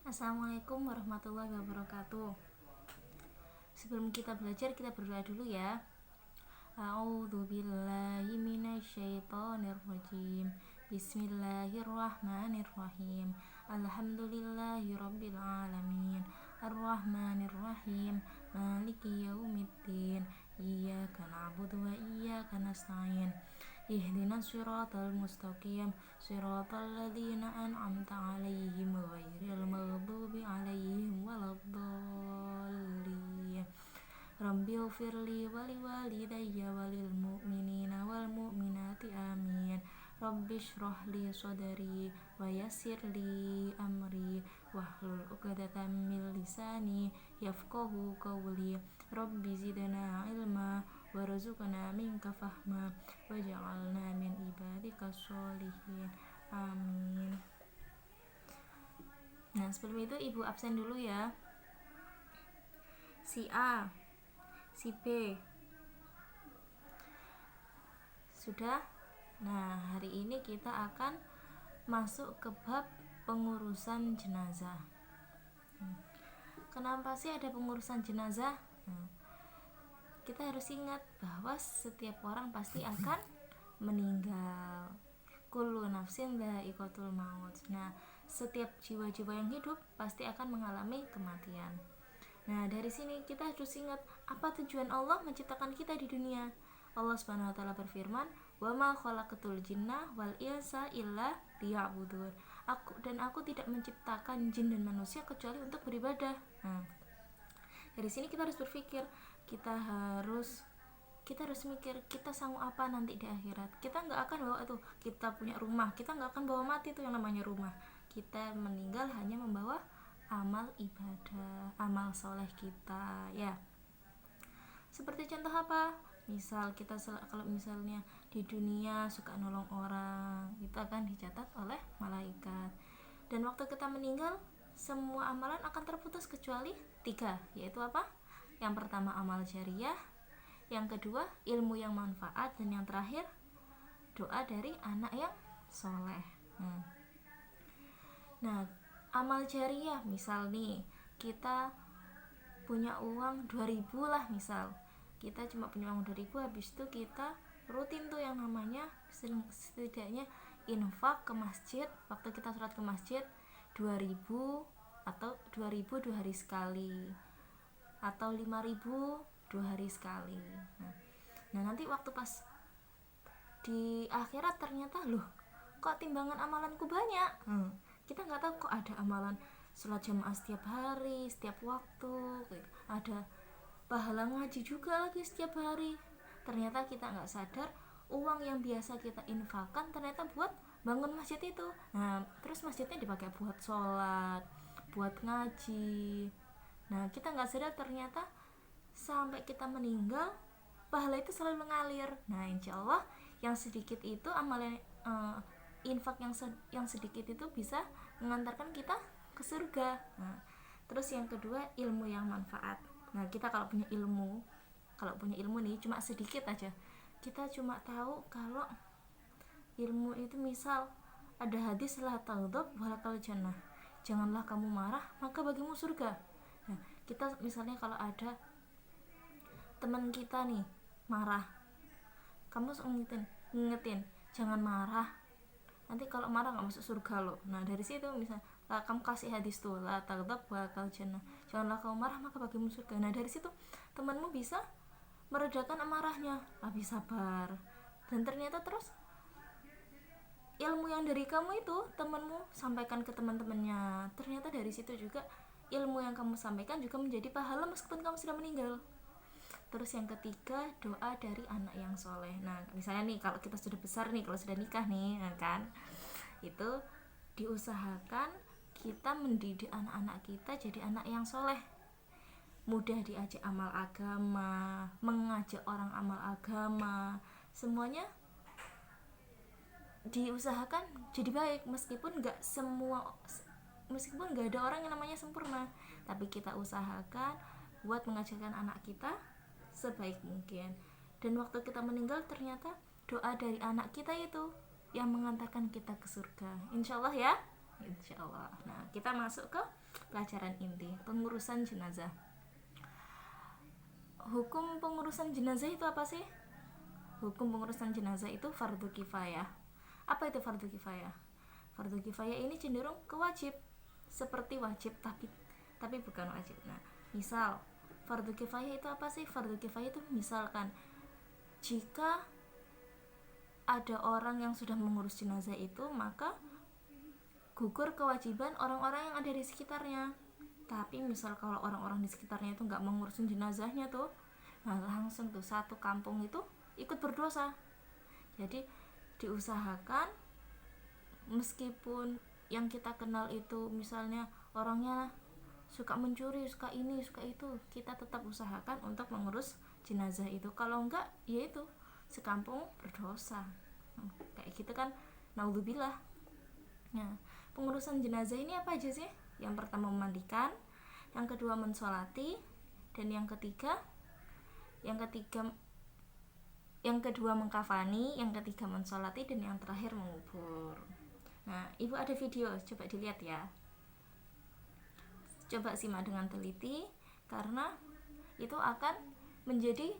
Assalamualaikum warahmatullahi wabarakatuh. Sebelum kita belajar, kita berdoa dulu ya. A'udzu billahi minasyaitonir rajim. Bismillahirrahmanirrahim. Alhamdulillahirabbil alamin. Arrahmanirrahim. Maliki yaumiddin. Iyyaka na'budu wa iyyaka nasta'in. Ihdinas siratal mustaqim. Siratal ladzina an'amta 'alaihim ghairil maghdubi 'alaihim waladdallin. Rabbighfirli wa liwalidayya walil mu'minina wal mu'minati amin. Rabbishrah li sadri wa yassir li amri wahlul 'uqdatam min lisani yafqahu qawli. Rabbi zidna ilma warzuqna minka fahma waj'alna min ibadika sholihin. Amin. Nah, sebelum itu ibu absen dulu ya. Si A, si B. Sudah? Nah, hari ini kita akan masuk ke bab pengurusan jenazah. Kenapa sih ada pengurusan jenazah? Kita harus ingat bahwa setiap orang pasti akan meninggal. Kullu nafsin dha'iqatul maut. Nah, setiap jiwa-jiwa yang hidup pasti akan mengalami kematian. Nah, dari sini kita harus ingat apa tujuan Allah menciptakan kita di dunia. Allah Subhanahu wa taala berfirman, "Wa ma khalaqatul jinna wal insa illa liya'budun." Aku tidak menciptakan jin dan manusia kecuali untuk beribadah. Nah, dari sini kita harus berpikir, kita harus mikir kita sanggup apa nanti di akhirat. Kita nggak akan bawa itu, kita punya rumah, kita nggak akan bawa mati itu yang namanya rumah. Kita meninggal hanya membawa amal ibadah, amal soleh kita ya. Seperti contoh apa? Misal kita kalau misalnya di dunia suka nolong orang, itu akan dicatat oleh malaikat. Dan waktu kita meninggal, semua amalan akan terputus kecuali 3, yaitu apa? Yang pertama amal jariah, yang kedua ilmu yang manfaat, dan yang terakhir doa dari anak yang soleh. Nah, amal jariah misal nih, kita punya uang 2000 lah misal. Kita cuma punya uang 2000, habis itu kita rutin tuh yang namanya setidaknya infak ke masjid. Waktu kita sholat ke masjid 2000 atau 2000 2 hari sekali, atau 5000 2 hari sekali. Nah, nanti waktu pas di akhirat ternyata loh, kok timbangan amalanku banyak. Kita nggak tahu kok ada amalan sholat jamaah setiap hari, setiap waktu, ada pahala ngaji juga lagi setiap hari. Ternyata kita nggak sadar uang yang biasa kita infakkan ternyata buat bangun masjid itu. Nah, terus masjidnya dipakai buat sholat, buat ngaji. Nah, kita nggak sadar ternyata sampai kita meninggal pahala itu selalu mengalir. Nah, insya Allah yang sedikit itu amalan infak yang sedikit itu bisa mengantarkan kita ke surga. Nah, terus yang kedua ilmu yang manfaat. Nah, kita kalau punya ilmu nih cuma sedikit aja, kita cuma tahu kalau ilmu itu misal ada hadis la taghdab walakal jannah, janganlah kamu marah maka bagimu surga. Nah, kita misalnya kalau ada teman kita nih marah, kamu ngingetin jangan marah, nanti kalau marah nggak masuk surga loh. Nah, dari situ misal kamu kasih hadis tuh la taghdab walakal jannah, janganlah kamu marah maka bagimu surga. Nah, dari situ temanmu bisa meredakan amarahnya, lebih sabar. Dan ternyata terus ilmu yang dari kamu itu temanmu sampaikan ke teman-temannya, ternyata dari situ juga ilmu yang kamu sampaikan juga menjadi pahala meskipun kamu sudah meninggal. Terus yang ketiga doa dari anak yang soleh. Nah, misalnya nih kalau kita sudah besar nih, kalau sudah nikah nih kan, itu diusahakan kita mendidik anak-anak kita jadi anak yang soleh, mudah diajak amal agama, mengajak orang amal agama, semuanya diusahakan jadi baik. Meskipun nggak ada orang yang namanya sempurna, tapi kita usahakan buat mengajarkan anak kita sebaik mungkin. Dan waktu kita meninggal ternyata doa dari anak kita itu yang mengantarkan kita ke surga, insya Allah ya. insya Allah. Nah, kita masuk ke pelajaran inti, pengurusan jenazah. Hukum pengurusan jenazah itu apa sih? Hukum pengurusan jenazah itu fardu kifayah. Apa itu fardu kifayah? Fardu kifayah ini cenderung ke wajib, seperti wajib tapi bukan wajib. Nah, misal fardu kifayah itu apa sih? Fardu kifayah itu misalkan jika ada orang yang sudah mengurus jenazah itu, maka gugur kewajiban orang-orang yang ada di sekitarnya. Tapi misal kalau orang-orang di sekitarnya itu nggak mengurusin jenazahnya tuh, nah langsung tuh satu kampung itu ikut berdosa. Jadi diusahakan meskipun yang kita kenal itu misalnya orangnya suka mencuri, suka ini, suka itu, kita tetap usahakan untuk mengurus jenazah itu. Kalau enggak, ya itu sekampung berdosa. Kayak gitu kan, naudzubillah. Nah, pengurusan jenazah ini apa aja sih? Yang pertama memandikan, yang kedua mensolati, dan yang kedua mengkafani, yang ketiga mensolati, dan yang terakhir mengubur. Nah, ibu ada video, coba dilihat ya. Coba simak dengan teliti, karena itu akan menjadi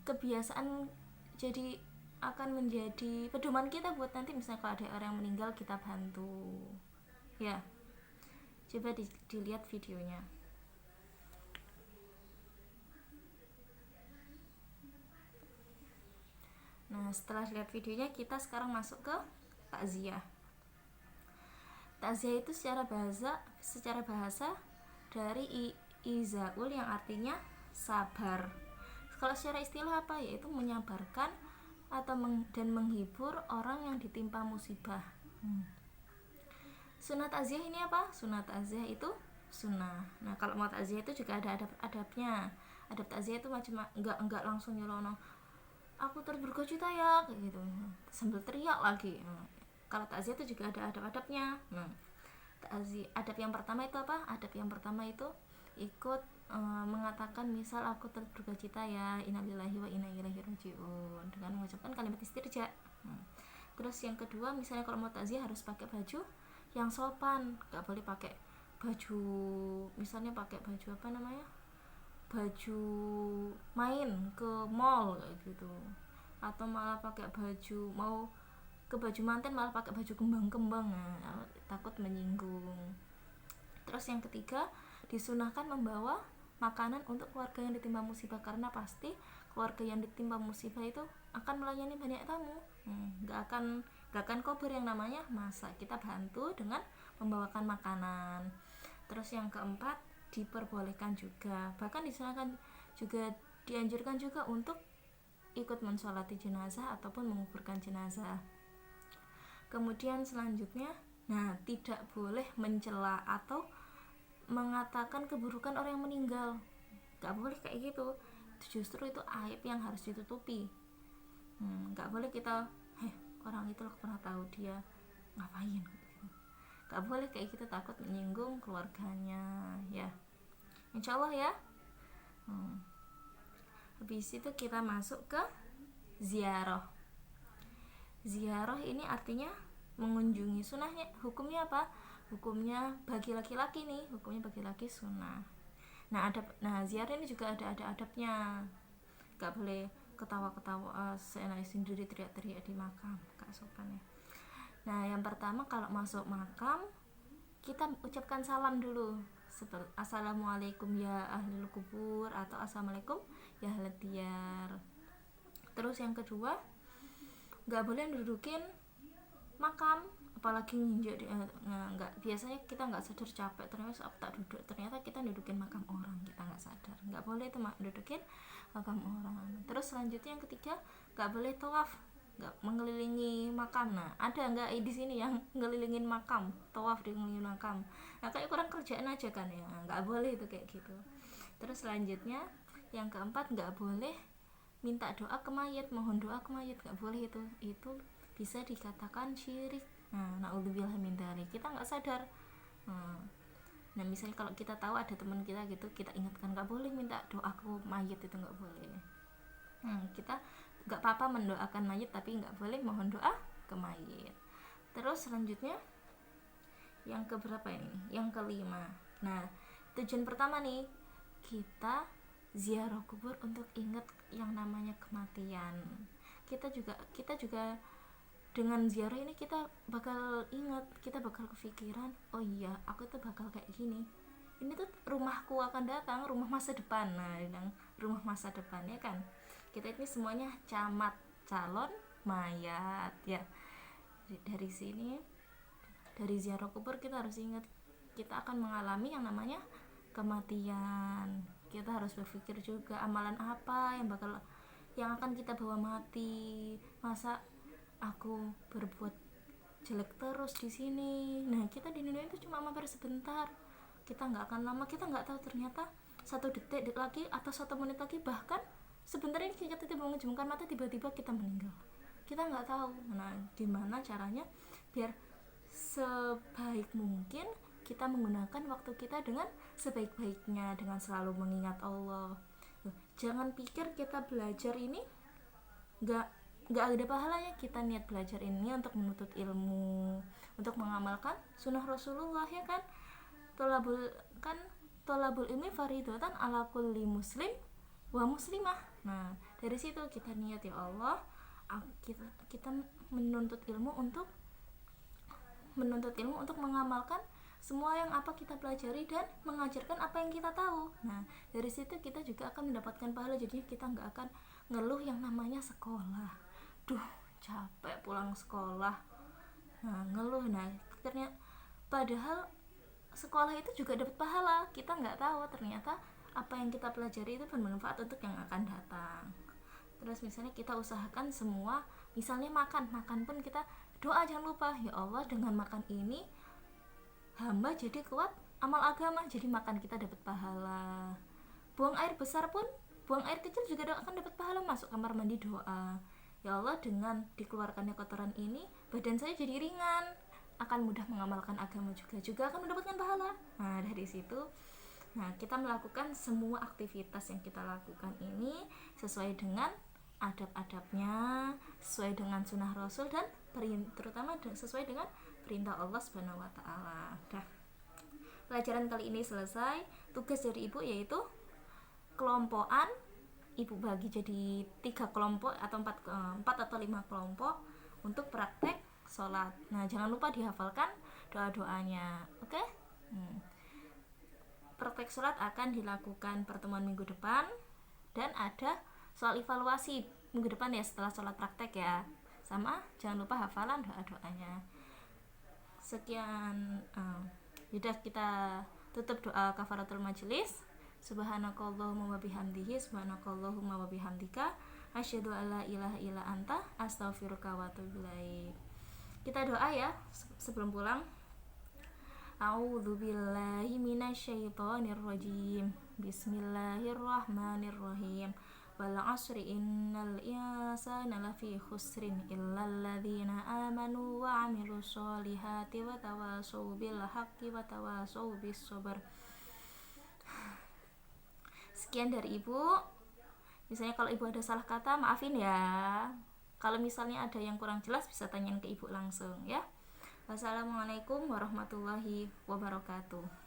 kebiasaan, jadi akan menjadi pedoman kita buat nanti misalnya kalau ada orang yang meninggal kita bantu ya. Coba dilihat videonya. Nah, setelah lihat videonya, kita sekarang masuk ke takziah. Takziah itu secara bahasa dari izaul yang artinya sabar. Kalau secara istilah apa? Yaitu menyabarkan atau dan menghibur orang yang ditimpa musibah. Sunat takziah ini apa? Sunat takziah itu sunnah. Nah, kalau mau takziah itu juga ada adab-adabnya. Adab takziah itu macam enggak langsung nyolono aku turut berduka cita ya kayak gitu sambil teriak lagi. Kalau takziah itu juga ada adab-adabnya. Adab yang pertama itu apa? Adab yang pertama itu ikut mengatakan misal aku turut berduka cita ya, innalillahi wa inna ilaihi rajiun, dengan mengucapkan kalimat istirja. Terus yang kedua, misalnya kalau mau takziah harus pakai baju yang sopan, nggak boleh pakai baju misalnya pakai baju apa namanya, baju main ke mall kayak gitu, atau malah pakai baju mau ke baju manten malah pakai baju kembang-kembang, nah, takut menyinggung. Terus yang ketiga, disunahkan membawa makanan untuk keluarga yang ditimpa musibah, karena pasti keluarga yang ditimpa musibah itu akan melayani banyak tamu, nggak akan kober yang namanya masak, kita bantu dengan membawakan makanan. Terus yang keempat, diperbolehkan juga, bahkan disunahkan juga, dianjurkan juga untuk ikut mensolati jenazah ataupun menguburkan jenazah. Kemudian selanjutnya, nah tidak boleh mencela atau mengatakan keburukan orang yang meninggal, nggak boleh kayak gitu. Justru itu aib yang harus ditutupi. Nggak boleh kita orang itu pernah tahu dia ngapain gitu. Nggak boleh kayak gitu, takut menyinggung keluarganya ya, insya Allah ya. Habis itu kita masuk ke ziarah. Ziarah ini artinya mengunjungi. Sunahnya hukumnya apa? Hukumnya bagi laki-laki nih, hukumnya bagi laki sunnah. Nah ziarah ini juga ada adabnya. Gak boleh ketawa-ketawa seenaknya sendiri, teriak-teriak di makam, gak sopan ya. Nah yang pertama, kalau masuk makam kita ucapkan salam dulu, seperti assalamualaikum ya ahlul kubur atau assalamualaikum ya ahlul diyar. Terus yang kedua, gak boleh dudukin makam, apalagi nginjek nggak, biasanya kita nggak sadar capek, ternyata aku tak duduk, ternyata kita dudukin makam orang, kita nggak sadar. Nggak boleh itu dudukin makam orang. Terus selanjutnya yang ketiga, nggak boleh tawaf, nggak mengelilingi makam. Nah ada nggak di sini yang ngelilingin makam, tawaf di ngelilingin makam? Nah kayak kurang kerjaan aja kan ya, nggak boleh itu kayak gitu. Terus selanjutnya yang keempat, nggak boleh minta doa ke mayat, mohon doa ke mayat, nggak boleh itu bisa dikatakan syirik. Nah, naudzubillah min dzalik, kita nggak sadar. Nah, misalnya kalau kita tahu ada teman kita gitu, kita ingatkan nggak boleh minta doa ke mayat, itu nggak boleh. Kita nggak apa-apa mendoakan mayat, tapi nggak boleh mohon doa ke mayat. Terus selanjutnya yang keberapa ini? Yang kelima. Nah, tujuan pertama nih, kita ziarah kubur untuk ingat yang namanya kematian. Kita juga dengan ziarah ini kita bakal ingat, kita bakal kepikiran, oh iya, aku tuh bakal kayak gini. Ini tuh rumahku akan datang, rumah masa depan. Nah, yang rumah masa depan ya kan. Kita ini semuanya camat, calon mayat ya. Dari sini, dari ziarah kubur kita harus ingat kita akan mengalami yang namanya kematian. Kita harus berpikir juga amalan apa yang akan kita bawa mati. Masa aku berbuat jelek terus di sini. Nah, kita di dunia itu cuma mampir sebentar. Kita nggak akan lama, kita nggak tahu ternyata 1 detik lagi atau 1 menit lagi, bahkan sebentar ini kita tiba mengejamkan mata tiba-tiba kita meninggal. Kita nggak tahu. Nah, gimana caranya biar sebaik mungkin kita menggunakan waktu kita dengan sebaik-baiknya, dengan selalu mengingat Allah. Jangan pikir kita belajar ini nggak ada pahalanya. Kita niat belajar ini untuk menuntut ilmu, untuk mengamalkan sunnah Rasulullah ya kan. Tolabul ilmi faridatan ala kulli muslim wa muslimah. Nah, dari situ kita niat, ya Allah, kita menuntut ilmu untuk mengamalkan semua yang apa kita pelajari dan mengajarkan apa yang kita tahu. Nah, dari situ kita juga akan mendapatkan pahala. Jadi kita nggak akan ngeluh yang namanya sekolah. Duh, capek pulang sekolah. Nah, ngeluh. Nah, ternyata padahal sekolah itu juga dapat pahala. Kita nggak tahu ternyata apa yang kita pelajari itu bermanfaat untuk yang akan datang. Terus misalnya kita usahakan semua, misalnya makan pun kita doa, jangan lupa, ya Allah, dengan makan ini hamba jadi kuat amal agama, jadi makan kita dapat pahala. Buang air besar pun, buang air kecil juga akan dapat pahala. Masuk kamar mandi doa, ya Allah, dengan dikeluarkannya kotoran ini badan saya jadi ringan, akan mudah mengamalkan agama, juga akan mendapatkan pahala. Nah, dari situ kita melakukan semua aktivitas yang kita lakukan ini sesuai dengan adab-adabnya, sesuai dengan sunnah Rasul, dan terutama sesuai dengan perintah Allah Subhanahu wa taala. Pelajaran kali ini selesai. Tugas dari ibu yaitu kelompokan. Ibu bagi jadi 3 kelompok atau 4 atau 5 kelompok untuk praktek sholat. Nah, jangan lupa dihafalkan doa-doanya. Oke? Praktek sholat akan dilakukan pertemuan minggu depan, dan ada soal evaluasi minggu depan ya, setelah sholat praktek ya. Sama, jangan lupa hafalan doa-doanya. Sekian, sudah kita tutup doa kafaratul majelis. Subhanakallahumma wa bihamdihi, subhanakallahumma wa bihamdika, asyhadu alla ilaha illa anta, astaghfiruka wa atubu ilaik. Kita doa ya sebelum pulang. A'udzubillahi minasyaitonirrajim. Bismillahirrahmanirrahim. Wal 'asri innal insana lafi khusrin illal ladzina amanu wa 'amilus solihati wa tawassaw bil haqqi wa tawassaw bis sabr. Sekian dari Ibu. Misalnya kalau Ibu ada salah kata, maafin ya. Kalau misalnya ada yang kurang jelas, bisa tanyain ke Ibu langsung ya. Wassalamualaikum warahmatullahi wabarakatuh.